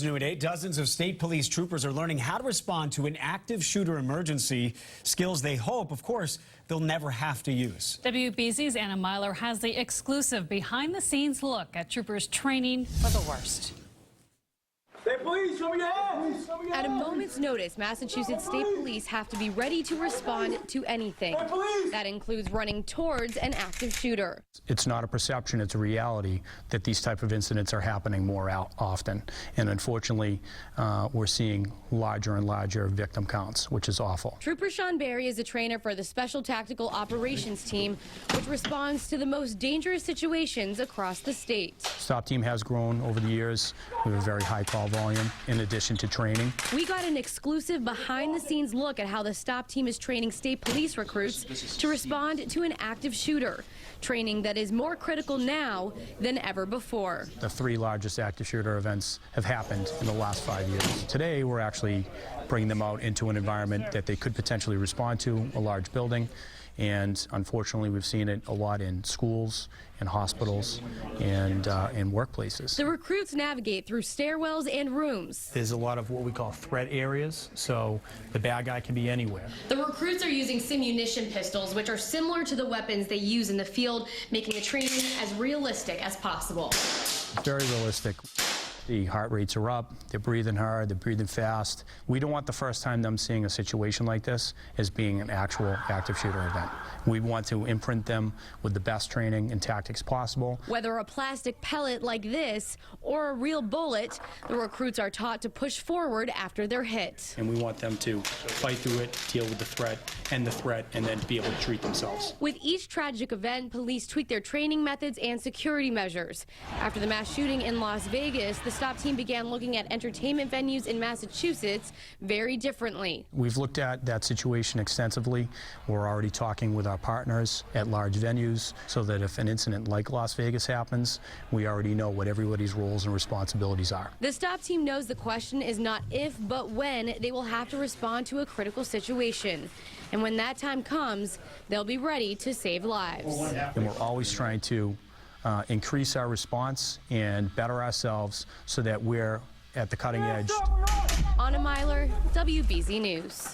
New at 8, dozens of state police troopers are learning how to respond to an active shooter emergency, skills they hope, of course, they'll never have to use. WBZ's Meiler has the exclusive behind-the-scenes look at troopers training for the worst. Hey, police, show me your hands! At a moment's notice, Massachusetts State Police have to be ready to respond to anything. Hey, that includes running towards an active shooter. It's not a perception, it's a reality that these type of incidents are happening more often. And unfortunately, we're seeing larger and larger victim counts, which is awful. Trooper Sean Berry is a trainer for the Special Tactical Operations Team, which responds to the most dangerous situations across the state. Stop team has grown over the years. We have a very high call volume in addition to training. We got an exclusive behind-the-scenes look at how the Stop team is training state police recruits to respond to an active shooter, training that is more critical now than ever before. The 3 largest active shooter events have happened in the last 5 years. Today, we're actually bringing them out into an environment that they could potentially respond to, a large building. And unfortunately, we've seen it a lot in schools and hospitals and in workplaces. The recruits navigate through stairwells and rooms. There's a lot of what we call threat areas, so the bad guy can be anywhere. The recruits are using simunition pistols, which are similar to the weapons they use in the field, making the training as realistic as possible. Very realistic. The heart rates are up, they're breathing hard, they're breathing fast. We don't want the first time them seeing a situation like this as being an actual active shooter event. We want to imprint them with the best training and tactics possible. Whether a plastic pellet like this or a real bullet, the recruits are taught to push forward after they're hit. And we want them to fight through it, deal with the threat, and then be able to treat themselves. With each tragic event, police tweak their training methods and security measures. After the mass shooting in Las Vegas, the Stop team began looking at entertainment venues in Massachusetts very differently. We've looked at that situation extensively. We're already talking with our partners at large venues so that if an incident like Las Vegas happens, we already know what everybody's roles and responsibilities are. The Stop team knows the question is not if, but when they will have to respond to a critical situation. And when that time comes, they'll be ready to save lives. And we're always trying to increase our response and better ourselves so that we're at the cutting edge. Meiler, WBZ News.